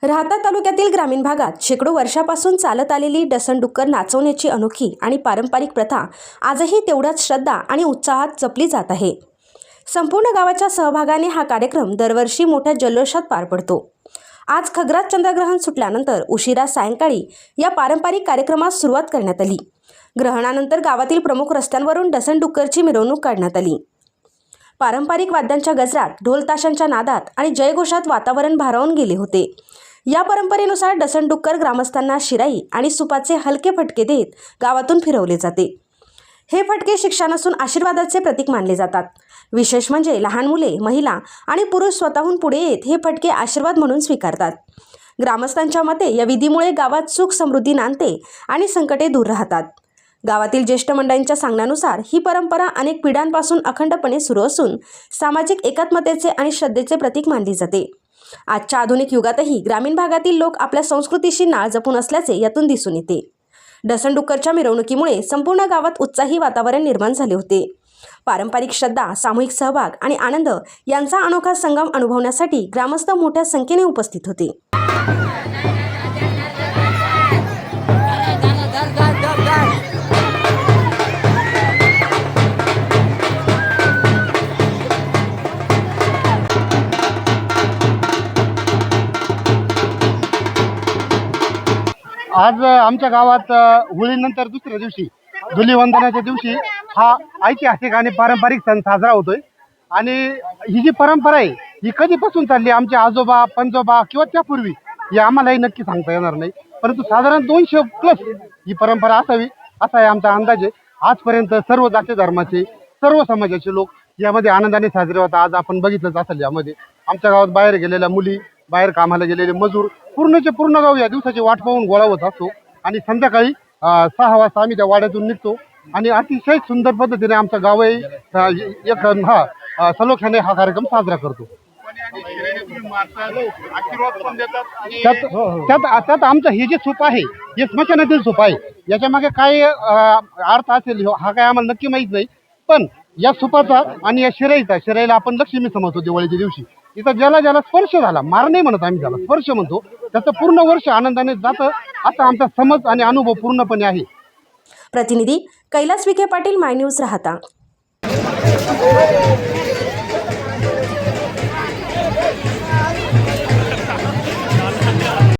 राहता तालुक्यातील ग्रामीण भागात शेकडो वर्षापासून चालत आलेली डसणडुक्कर नाचवण्याची अनोखी आणि पारंपरिक प्रथा आजही तेवढ्याच श्रद्धा आणि उत्साहात जपली जात आहे। संपूर्ण गावाच्या सहभागाने हा कार्यक्रम दरवर्षी मोठ्या जल्लोषात पार पडतो। आज खग्रास चंद्रग्रहण सुटल्यानंतर उशिरा सायंकाळी या पारंपरिक कार्यक्रमास सुरुवात करण्यात आली। ग्रहणानंतर गावातील प्रमुख रस्त्यांवरून डसणडुक्करची मिरवणूक काढण्यात आली। पारंपरिक वाद्यांच्या गजरात, ढोल ताशांच्या नादात आणि जयघोषात वातावरण भारावून गेले होते। या परंपरेनुसार डसणडुक्कर ग्रामस्थांना शिराई आणि सुपाचे हलके फटके देत गावातून फिरवले जाते। हे फटके शिक्षा नसून आशीर्वादाचे प्रतीक मानले जातात। विशेष म्हणजे लहान मुले, महिला आणि पुरुष स्वतःहून पुढे येत हे फटके आशीर्वाद म्हणून स्वीकारतात। ग्रामस्थांच्या मते या विधीमुळे गावात सुख समृद्धी नांदते आणि संकटे दूर राहतात। गावातील ज्येष्ठ मंडळींच्या सांगण्यानुसार ही परंपरा अनेक पिढ्यांपासून अखंडपणे सुरू असून सामाजिक एकात्मतेचे आणि श्रद्धेचे प्रतीक मानली जाते। आजच्या आधुनिक युगातही ग्रामीण भागातील लोक आपल्या संस्कृतीशी नाळ जपून असल्याचे यातून दिसून येते। डसणडुक्करच्या मिरवणुकीमुळे संपूर्ण गावात उत्साही वातावरण निर्माण झाले होते। पारंपरिक श्रद्धा, सामूहिक सहभाग आणि आनंद यांचा अनोखा संगम अनुभवण्यासाठी ग्रामस्थ मोठ्या संख्येने उपस्थित होते। आज आमच्या गावात होळीनंतर दुसऱ्या दिवशी धुलीवंदनाच्या दिवशी हा ऐतिहासिक आणि पारंपरिक सण साजरा होतोय। आणि ही जी परंपरा आहे ही कधीपासून चालली, आमचे आजोबा पंजोबा किंवा त्यापूर्वी हे आम्हालाही नक्की सांगता येणार नाही, परंतु साधारण 200 प्लस ही परंपरा असावी असा आहे आमचा अंदाज आहे। आजपर्यंत सर्व जाती धर्माचे, सर्व समाजाचे लोक यामध्ये आनंदाने साजरे होतात। आज आपण बघितलंच असेल, यामध्ये आमच्या गावात बाहेर गेलेल्या मुली, बाहेर कामाला गेलेले मजूर, पूर्णचे पूर्ण गाव या दिवसाची वाट पाहून गोळा होत असतो। आणि संध्याकाळी 6 वाजता आम्ही त्या वाड्यातून निघतो आणि अतिशय सुंदर पद्धतीने आमचा गावही एक सलोख्याने हा कार्यक्रम साजरा करतो। त्यात आमचं हे जे सूप आहे हे स्मशानातील सूप आहे। याच्या मागे काय अर्थ असेल हा काय आम्हाला नक्की माहीत नाही, पण या सुपाचा आणि या शिराईला आपण लक्ष्मी समजतो। दिवाळीच्या दिवशी इथं ज्याला स्पर्श झाला, मार नाही म्हणत आम्ही, त्याला स्पर्श म्हणतो, त्याचं पूर्ण वर्ष आनंदाने जातं असा आमचा समज आणि अनुभव पूर्णपणे आहे। प्रतिनिधी कैलास विखे पाटील, माय न्यूज, राहता।